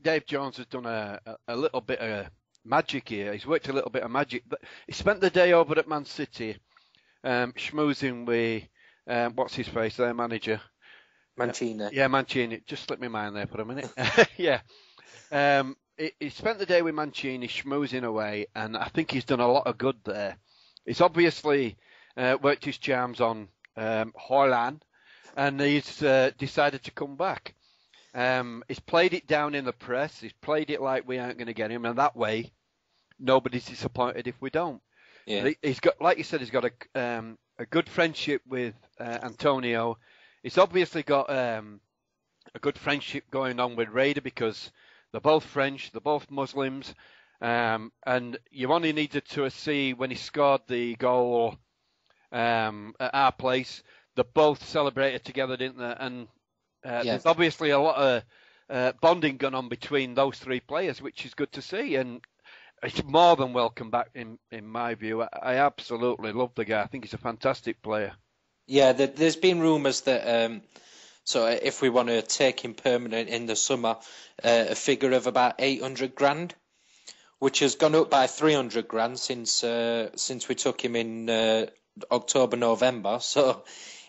Dave Jones has done a little bit of magic here. He's worked a little bit of magic. He spent the day over at Man City, schmoozing with what's his face, their manager, Mancini. Yeah, Mancini. Just slipped my mind there for a minute. Yeah. He spent the day with Mancini schmoozing away, and I think he's done a lot of good there. He's obviously worked his charms on Hoyland, and he's decided to come back. He's played it down in the press. He's played it like we aren't going to get him, and that way, nobody's disappointed if we don't. Yeah. He's got, like you said, he's got a good friendship with Antonio. He's obviously got a good friendship going on with Raider because they're both French, they're both Muslims, and you only needed to see when he scored the goal at our place, they both celebrated together, didn't they? And there's obviously a lot of bonding going on between those three players, which is good to see, and it's more than welcome back in my view. I absolutely love the guy. I think he's a fantastic player. Yeah, there's been rumours that so if we want to take him permanent in the summer, a figure of about 800 grand, which has gone up by 300 grand since we took him in October, November. So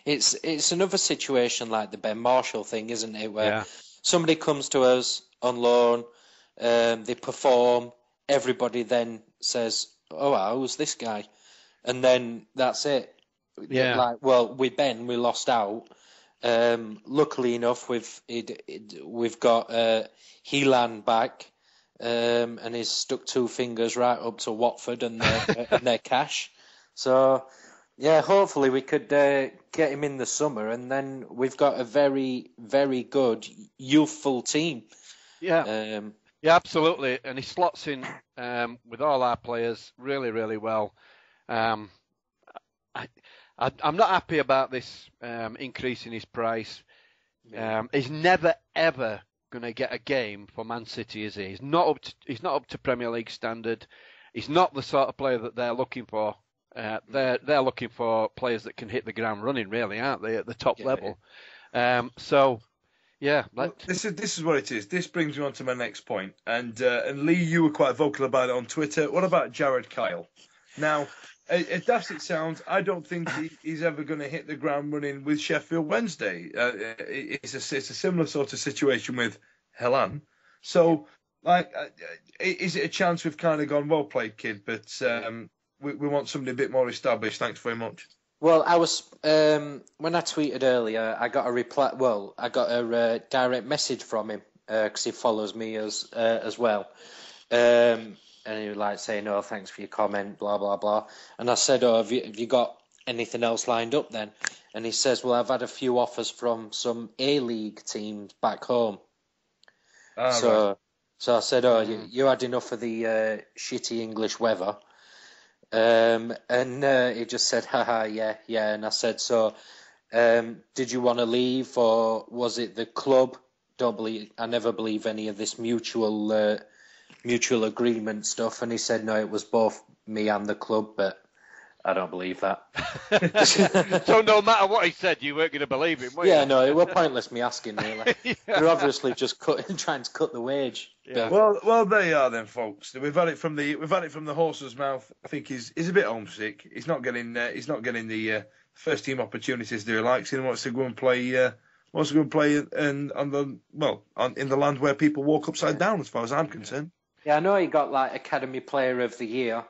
it's another situation like the Ben Marshall thing, isn't it? Where somebody comes to us on loan, they perform, everybody then says, "Oh, who's this guy?" And then that's it. Yeah. Like, well, with Ben, we lost out. Luckily enough, we've got Helan back, and he's stuck two fingers right up to Watford and their cash. So, yeah, hopefully we could get him in the summer, and then we've got a very, very good youthful team. Yeah, yeah, absolutely, and he slots in with all our players really, really well. I'm not happy about this increase in his price. He's never ever going to get a game for Man City, is he? He's not up to Premier League standard. He's not the sort of player that they're looking for. They're looking for players that can hit the ground running, really, aren't they, at the top level? So, yeah. Well, this is what it is. This brings me on to my next point. And Lee, you were quite vocal about it on Twitter. What about Jared Kyle? Now, as daft it sounds, I don't think he's ever going to hit the ground running with Sheffield Wednesday. It's a similar sort of situation with Helan. So, like, is it a chance we've kind of gone, well played, kid, but we want somebody a bit more established. Thanks very much. Well, I was when I tweeted earlier, I got a reply. Well, I got a direct message from him because he follows me as well. And he was like saying, "Oh, thanks for your comment, blah blah blah." And I said, "Oh, have you got anything else lined up then?" And he says, "Well, I've had a few offers from some A-League teams back home." So I said, "Oh, you had enough of the shitty English weather." And he just said, "Haha, yeah." And I said, "So, did you want to leave, or was it the club?" I never believe any of this mutual agreement stuff. And he said, "No, it was both me and the club," but I don't believe that. So no matter what he said, you weren't going to believe him, were you? Yeah, no, it was pointless me asking, really. They're obviously just trying to cut the wage. Yeah. Well, there you are then, folks. We've had it from the horse's mouth. I think he's a bit homesick. He's not getting the first team opportunities that he likes. He wants to go and play. In the land where people walk upside down, as far as I'm concerned. Yeah, I know he got like Academy Player of the Year,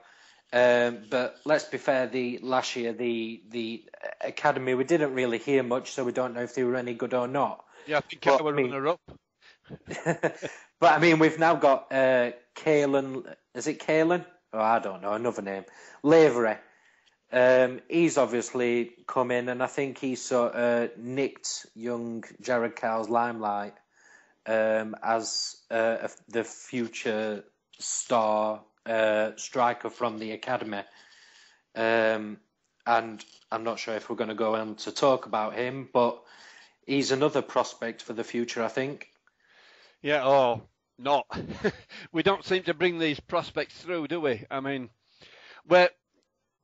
but let's be fair. Last year, the Academy, we didn't really hear much, so we don't know if they were any good or not. Yeah, I think I were runner-up. But I mean, we've now got Kalen. Is it Kalen? Oh, I don't know. Another name. Lavery. He's obviously come in, and I think he's sort of nicked young Jared Kyle's limelight as the future star striker from the academy. And I'm not sure if we're going to go on to talk about him, but he's another prospect for the future, I think. Yeah, or not. We don't seem to bring these prospects through, do we? I mean, we're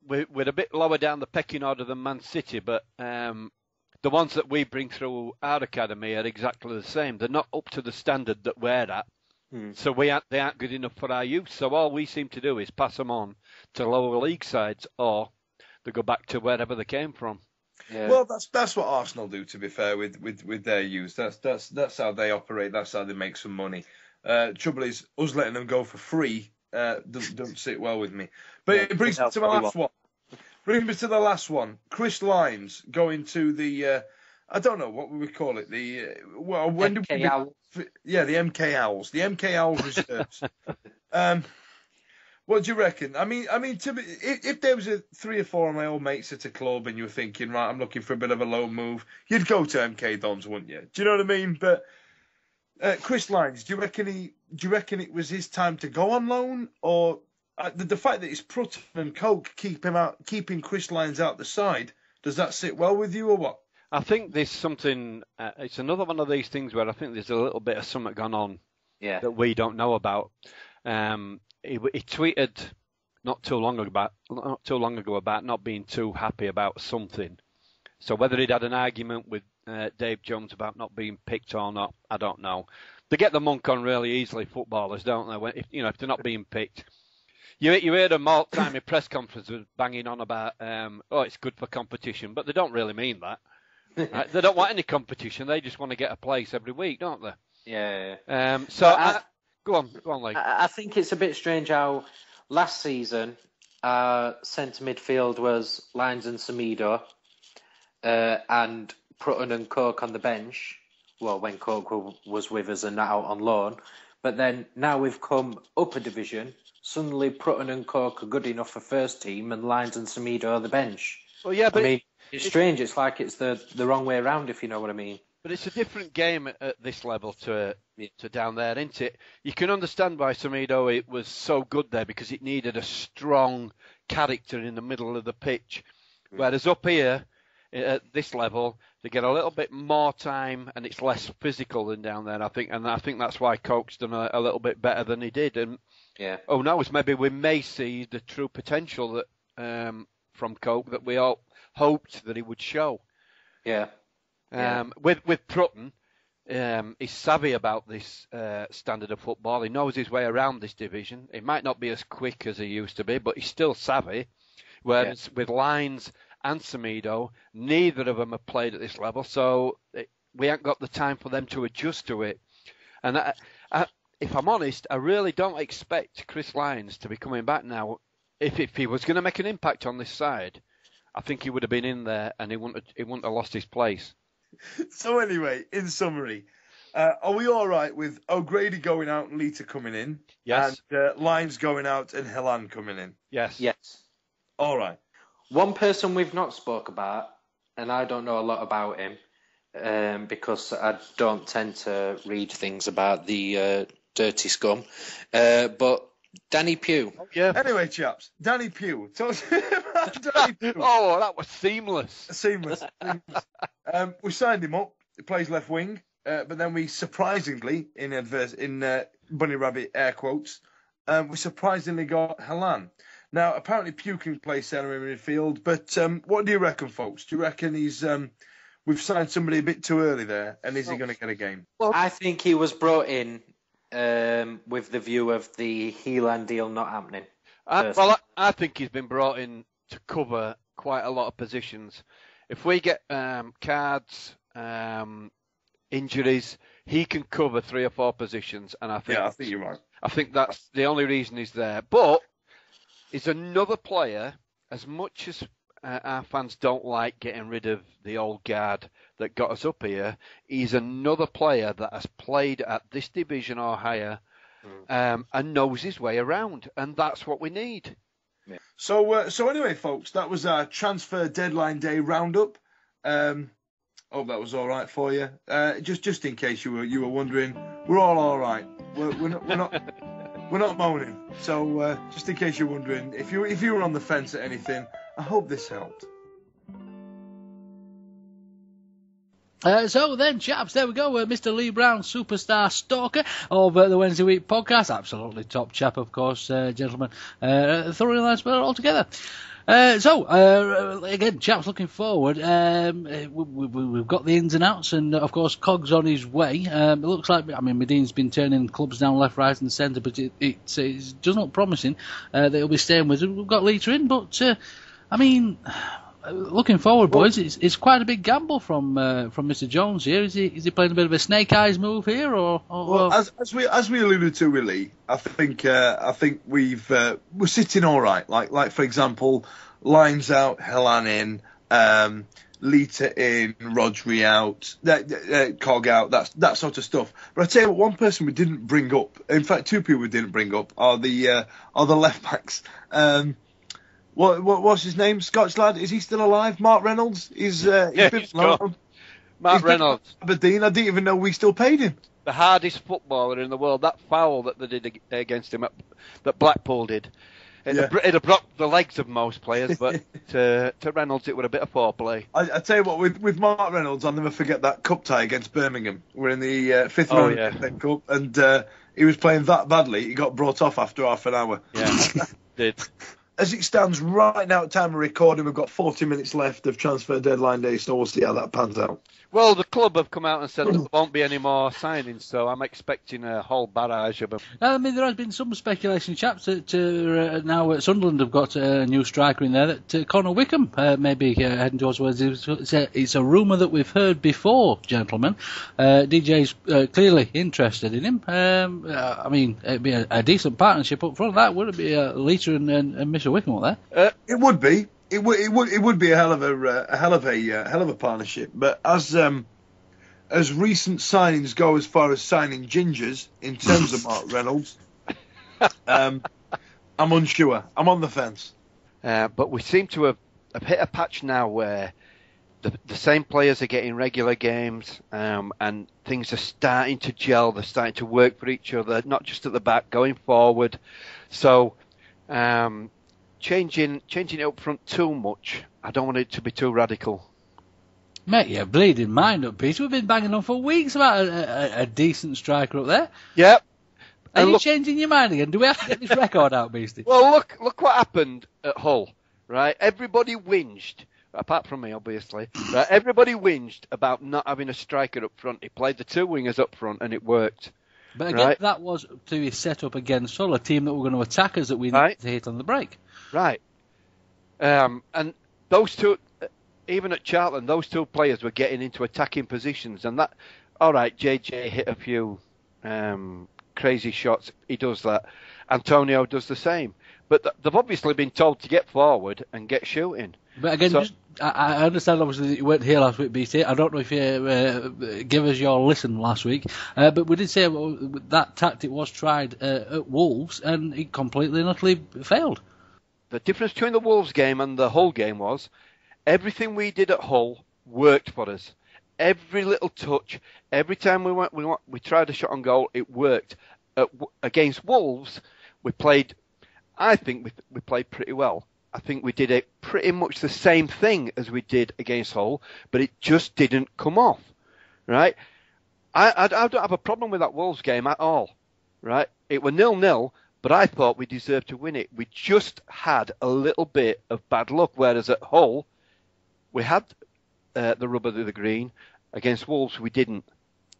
a bit lower down the pecking order than Man City, but the ones that we bring through our academy are exactly the same. They're not up to the standard that we're at, so they aren't good enough for our youth. So all we seem to do is pass them on to lower league sides, or they go back to wherever they came from. Yeah. Well, that's what Arsenal do. To be fair, with their youth, that's how they operate. That's how they make some money. Trouble is, us letting them go for free don't sit well with me. But it brings me to my last one. Brings me to the last one. Chris Lyons going to the I don't know what we would call it. The when do we? Owls. Yeah, the MK Owls. The MK Owls reserves. What do you reckon? I mean, if there was 3 or 4 of my old mates at a club and you were thinking, right, I'm looking for a bit of a low move, you'd go to MK Dons, wouldn't you? Do you know what I mean? But Chris Lyons, do you reckon it was his time to go on loan, or the fact that it's Prutton and Coke keeping Chris Lyons out the side, does that sit well with you or what? I think there's something. It's another one of these things where I think there's a little bit of something gone on that we don't know about. He tweeted not too long ago about not being too happy about something. So whether he'd had an argument with Dave Jones about not being picked or not, I don't know. They get the monk on really easily, footballers, don't they? If they're not being picked. You heard them all the time in press conferences banging on about, it's good for competition, but they don't really mean that. Right? They don't want any competition. They just want to get a place every week, don't they? Yeah. Go on, Lee. I think it's a bit strange how last season centre midfield was Lyons and Semedo, and Prutton and Coke on the bench. Well, when Coke was with us and not out on loan. But then now we've come up a division. Suddenly Prutton and Coke are good enough for first team, and Lyons and Semedo are the bench. Well, yeah, but it's strange. It's like it's the wrong way around, if you know what I mean. But it's a different game at this level to down there, isn't it? You can understand why Semedo it was so good there, because it needed a strong character in the middle of the pitch. Whereas up here, at this level, they get a little bit more time and it's less physical than down there, I think. And I think that's why Coke's done a little bit better than he did. And who knows, maybe we may see the true potential that from Coke that we all hoped that he would show. With Prutton, he's savvy about this standard of football. He knows his way around this division. He might not be as quick as he used to be, but he's still savvy. Whereas with Lyons and Semedo, neither of them have played at this level, so we haven't got the time for them to adjust to it. And if I'm honest, I really don't expect Chris Lyons to be coming back now. If he was going to make an impact on this side, I think he would have been in there and he wouldn't have lost his place. So anyway, in summary, are we all right with O'Grady going out and Lita coming in? Yes. And Lyons going out and Helan coming in? Yes. All right. One person we've not spoke about, and I don't know a lot about him, because I don't tend to read things about the dirty scum, but Danny Pugh. Oh, yeah. Anyway, chaps, Danny Pugh. Talk to me about Danny Pugh. Oh, that was seamless. We signed him up. He plays left wing, but then we surprisingly, in bunny rabbit air quotes, we surprisingly got Helan. Now, apparently Pugh can play centre in midfield, but what do you reckon, folks? Do you reckon we've signed somebody a bit too early there, and is he going to get a game? Well, I think he was brought in with the view of the Helan deal not happening. I think he's been brought in to cover quite a lot of positions. If we get cards, injuries, he can cover 3 or 4 positions, and I think you're right. I think that's the only reason he's there. But he's another player, as much as our fans don't like getting rid of the old guard that got us up here, he's another player that has played at this division or higher and knows his way around, and that's what we need. Yeah. So anyway, folks, that was our transfer deadline day roundup. Hope that was all right for you. Just in case you were wondering, we're all right. We're not moaning. So just in case you're wondering, if you were on the fence at anything, I hope this helped. So then, chaps, there we go. Mr. Lee Brown, superstar stalker of the Wednesday Week podcast. Absolutely top chap, of course, gentlemen. Thoroughly nice player altogether. Again, chaps, looking forward. We've got the ins and outs, and of course, Cog's on his way. It looks like, Medina's been turning clubs down left, right, and centre, but it does not promising that he'll be staying with us. We've got Lita in, but looking forward, boys, it's quite a big gamble from Mr. Jones here. Is he playing a bit of a snake eyes move here, or? Well, as we alluded to with Lee, I think we're sitting all right. Like for example, Lyons out, Helan in, Lita in, Rodri out, Cog out, that sort of stuff. But I tell you what, one person we didn't bring up, in fact, two people we didn't bring up are the left backs. What's his name? Scotch lad? Is he still alive? Mark Reynolds? He's been Mark Reynolds. Aberdeen. I didn't even know we still paid him. The hardest footballer in the world. That foul that they did against him, that Blackpool did. It'd have blocked the legs of most players, but to Reynolds it was a bit of foreplay. I tell you what, with Mark Reynolds, I'll never forget that cup tie against Birmingham. We're in the fifth round of the Cup, and he was playing that badly. He got brought off after half an hour. Yeah, did. As it stands right now at time of recording, we've got 40 minutes left of transfer deadline day, so we'll see how that pans out. Well, the club have come out and said that there won't be any more signings, so I'm expecting a whole barrage of them. I mean, there has been some speculation, chaps, that now Sunderland have got a new striker in there, that Connor Wickham may be heading towards Wales. It's a rumour that we've heard before, gentlemen. DJ's clearly interested in him. I mean, it'd be a decent partnership up front. That would it be Lita and Mr. Wickham up there? It would be. It would be a hell of a partnership. But as recent signings go, as far as signing gingers in terms of Mark Reynolds, I'm unsure. I'm on the fence. But we seem to have hit a patch now where the same players are getting regular games, and things are starting to gel. They're starting to work for each other, not just at the back, going forward. So. Changing it up front too much, I don't want it to be too radical. Mate, you're bleeding mind up, Peter. We've been banging on for weeks about a decent striker up there. Yep. Are you changing your mind again? Do we have to get this record out, Beastie? Well, look what happened at Hull, right? Everybody whinged, apart from me, obviously. Right? Everybody whinged about not having a striker up front. He played the two wingers up front, and it worked. But again, that was to be set up against Hull, a team that were going to attack us that we needed to hit on the break. Right. And those two, even at Charlton, those two players were getting into attacking positions. And that, all right, JJ hit a few crazy shots. He does that. Antonio does the same. But they've obviously been told to get forward and get shooting. But again, I understand obviously that you weren't here last week, BT. I don't know if you give us your listen last week, but we did say that tactic was tried at Wolves and it completely and utterly failed. The difference between the Wolves game and the Hull game was everything we did at Hull worked for us. Every little touch, every time we tried a shot on goal, it worked. Against Wolves, I think we played pretty well. I think we did pretty much the same thing as we did against Hull, but it just didn't come off, right? I don't have a problem with that Wolves game at all, right? It was 0-0, but I thought we deserved to win it. We just had a little bit of bad luck, whereas at Hull, we had the rubber to the green. Against Wolves, we didn't,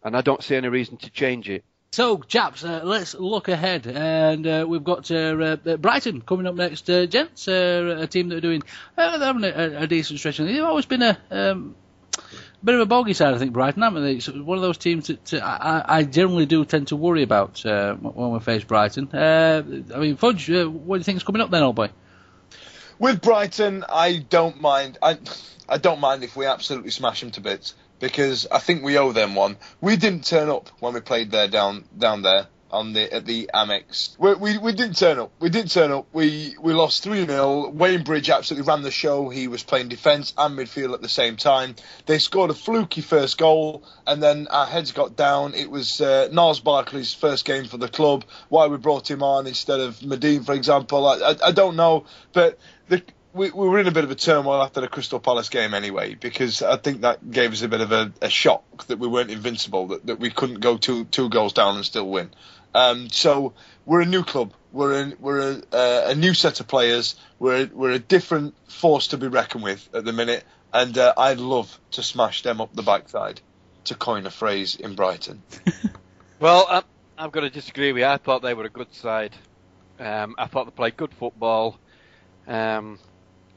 and I don't see any reason to change it. So, chaps, let's look ahead, and we've got Brighton coming up next, gents, a team that are doing they're having a decent stretch. They've always been a bit of a bogey side, I think, Brighton, haven't they? It's one of those teams that I generally do tend to worry about when we face Brighton. I mean, Fudge, what do you think is coming up then, old boy? With Brighton, I don't mind. I don't mind if we absolutely smash them to bits, because I think we owe them one. We didn't turn up when we played there down there at the Amex. We didn't turn up. We lost 3-0. Wayne Bridge absolutely ran the show. He was playing defence and midfield at the same time. They scored a fluky first goal, and then our heads got down. It was Niles Barkley's first game for the club. Why we brought him on instead of Medine, for example, I don't know. But we were in a bit of a turmoil after the Crystal Palace game anyway, because I think that gave us a bit of a shock that we weren't invincible, that we couldn't go two goals down and still win. So we're a new club. We're a new set of players. We're a different force to be reckoned with at the minute, and I'd love to smash them up the backside, to coin a phrase in Brighton. Well, I'm going to disagree with you. I thought they were a good side. I thought they played good football.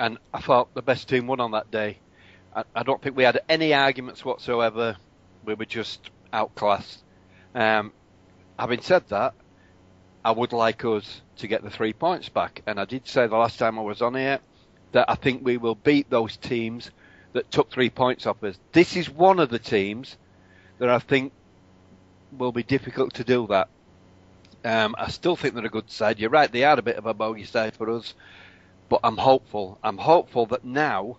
And I thought the best team won on that day. I don't think we had any arguments whatsoever. We were just outclassed. Having said that, I would like us to get the 3 points back. And I did say the last time I was on here, that I think we will beat those teams that took 3 points off us. This is one of the teams that I think will be difficult to do that. I still think they're a good side. You're right, they are a bit of a bogey side for us, but I'm hopeful. I'm hopeful that now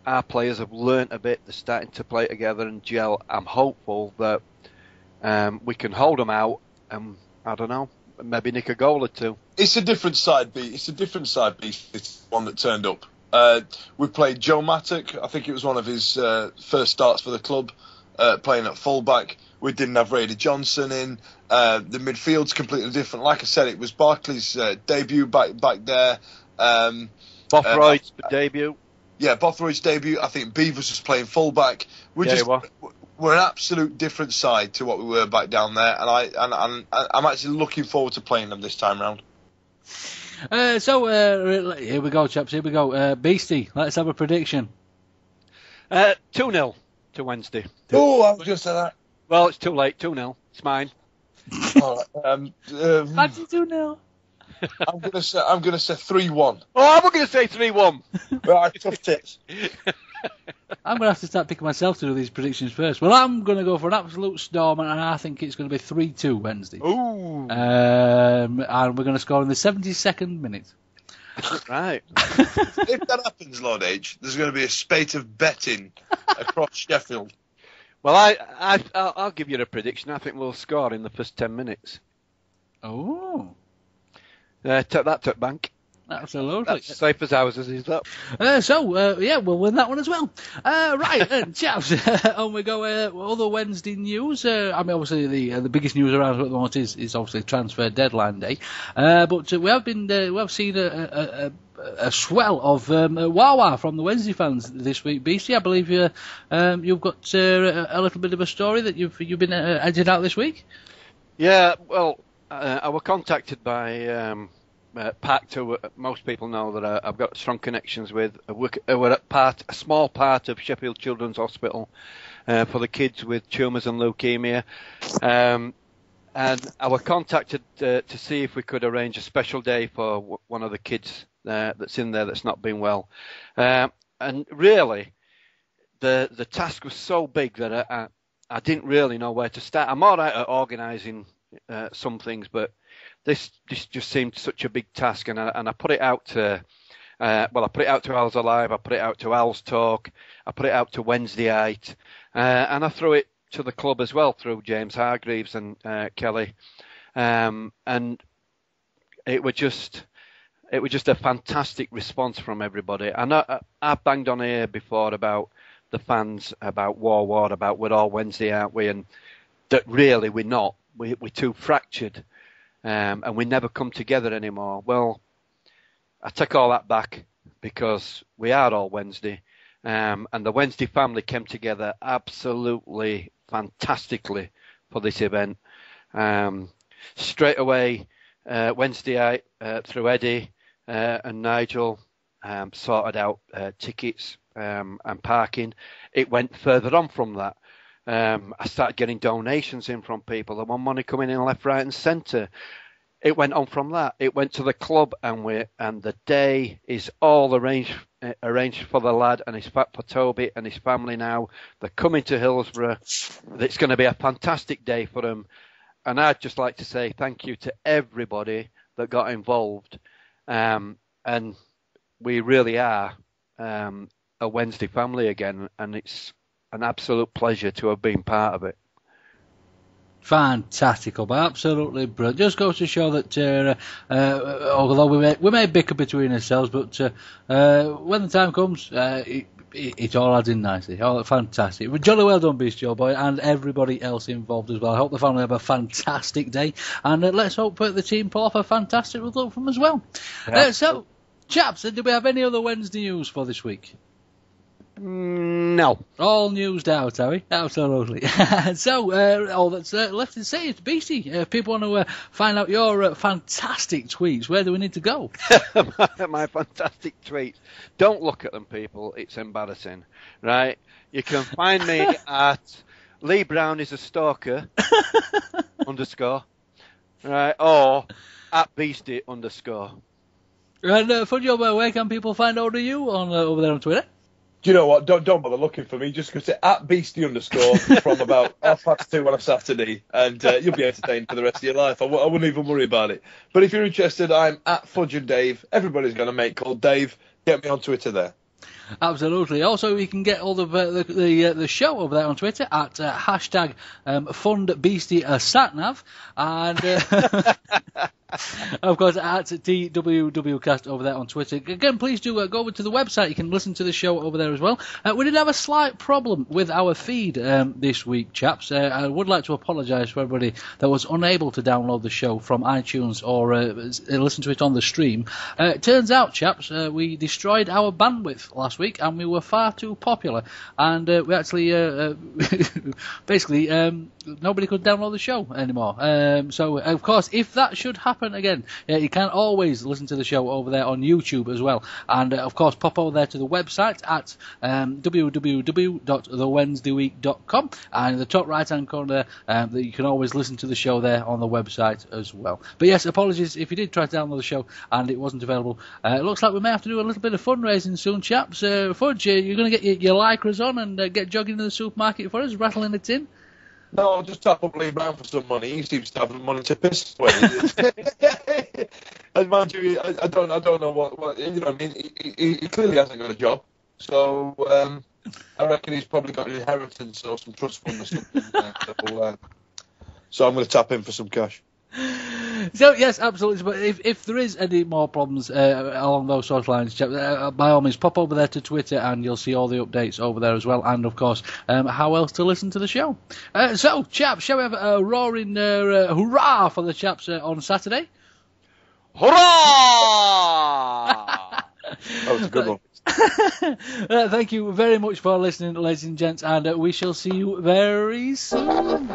our players have learnt a bit. They're starting to play together and gel. I'm hopeful that we can hold them out and, I don't know, maybe nick a goal or two. It's a different side, It's a different side, It's the one that turned up. We played Joe Mattock. I think it was one of his first starts for the club, playing at fullback. We didn't have Raider Johnson in. The midfield's completely different. Like I said, it was Barkley's debut back there. Bothroyd's debut. Yeah, Bothroyd's debut. I think Beavers was playing fullback. We're an absolute different side to what we were back down there, and I'm actually looking forward to playing them this time round. Here we go, chaps. Here we go. Beastie, let's have a prediction. 2-0 to Wednesday. Oh, I was going to say that. Well, it's too late. 2-0. It's mine. All right, Fancy 2-0. I'm going to say 3-1. Oh, I'm going to say 3-1. Right, tough tits. I'm going to have to start picking myself to do these predictions first. Well, I'm going to go for an absolute storm, and I think it's going to be 3-2 Wednesday. Ooh. And we're going to score in the 72nd minute. Right. If that happens, Lord H, there's going to be a spate of betting across Sheffield. Well, I'll give you a prediction. I think we'll score in the first 10 minutes. Oh. Take that to bank. Absolutely. That's safe as houses, is that? We'll win that one as well. Right, then, chaps, on we go. Other Wednesday news. Obviously, the biggest news around at the moment is obviously transfer deadline day. But we have seen a swell of wah-wah from the Wednesday fans this week. Beastie, I believe you've got a little bit of a story that you've been edging out this week. Yeah, well, I was contacted by Pact, who most people know that I've got strong connections with. We're at a small part of Sheffield Children's Hospital for the kids with tumours and leukemia. And I was contacted to see if we could arrange a special day for one of the kids that's in there that's not been well. And really, the task was so big that I didn't really know where to start. I'm all right at organising some things, but this just seemed such a big task, and I put it out to I put it out to Al's Alive, I put it out to Al's Talk, I put it out to Wednesdayite, and I threw it to the club as well through James Hargreaves and Kelly, and it was just a fantastic response from everybody. And I've banged on here before about the fans, about War, about we're all Wednesday, aren't we? And that really we're not. We're too fractured. And we never come together anymore. Well, I take all that back because we are all Wednesday. And the Wednesday family came together absolutely fantastically for this event. Straight away, Wednesday through Eddie and Nigel sorted out tickets and parking. It went further on from that. I started getting donations in from people. There was money coming in left, right, and centre. It went on from that. It went to the club, and the day is all arranged for the lad and for Toby and his family now. They're coming to Hillsborough. It's going to be a fantastic day for them. And I'd just like to say thank you to everybody that got involved. And we really are a Wednesday family again, and it's an absolute pleasure to have been part of it. Fantastical, but absolutely brilliant. Just goes to show that although we may bicker between ourselves, but when the time comes, it all adds in nicely. Oh, fantastic. Jolly well done, Beast Joe Boy, and everybody else involved as well. I hope the family have a fantastic day, and let's hope the team pull off a fantastic result from as well. Yeah. So, chaps, do we have any other Wednesday news for this week? No. All newsed out, Harry. Absolutely. So, all that's left to say is, Beastie, if people want to find out your fantastic tweets, where do we need to go? My fantastic tweets. Don't look at them, people. It's embarrassing. Right? You can find me at Lee Brown is a stalker _ right? Or at Beastie _. And Fudge, where can people find out of you on over there on Twitter? Do you know what? Don't bother looking for me. Just go to @Beastie_ from about 2:30 on a Saturday, and you'll be entertained for the rest of your life. I wouldn't even worry about it. But if you're interested, I'm @Fudge and Dave. Everybody's got a mate called Dave. Get me on Twitter there. Absolutely. Also, you can get all of the show over there on Twitter at hashtag FundBeastie and of course at TWWcast over there on Twitter. Again, please do go over to the website. You can listen to the show over there as well. We did have a slight problem with our feed this week, chaps. I would like to apologise for everybody that was unable to download the show from iTunes or listen to it on the stream. It turns out, chaps, we destroyed our bandwidth last week and we were far too popular, and we actually basically nobody could download the show anymore. So of course, if that should happen again, you can always listen to the show over there on YouTube as well, and of course pop over there to the website at www.thewednesdayweek.com, and in the top right hand corner you can always listen to the show there on the website as well. But yes, apologies if you did try to download the show and it wasn't available. It looks like we may have to do a little bit of fundraising soon, chaps. Fudge, you're going to get your lycras on and get jogging to the supermarket for us, rattling it in? No, I'll just tap up Lee Brown for some money. He seems to have the money to piss away. And mind you, I don't know what you know. I mean, he clearly hasn't got a job, so I reckon he's probably got an inheritance or some trust fund or something. So I'm going to tap him for some cash. So yes, absolutely. But if there is any more problems along those sort of lines, by all means, pop over there to Twitter and you'll see all the updates over there as well. And of course, how else to listen to the show? So, chaps, shall we have a roaring hurrah for the chaps on Saturday? Hurrah! That was a good one. Thank you very much for listening, ladies and gents, and we shall see you very soon.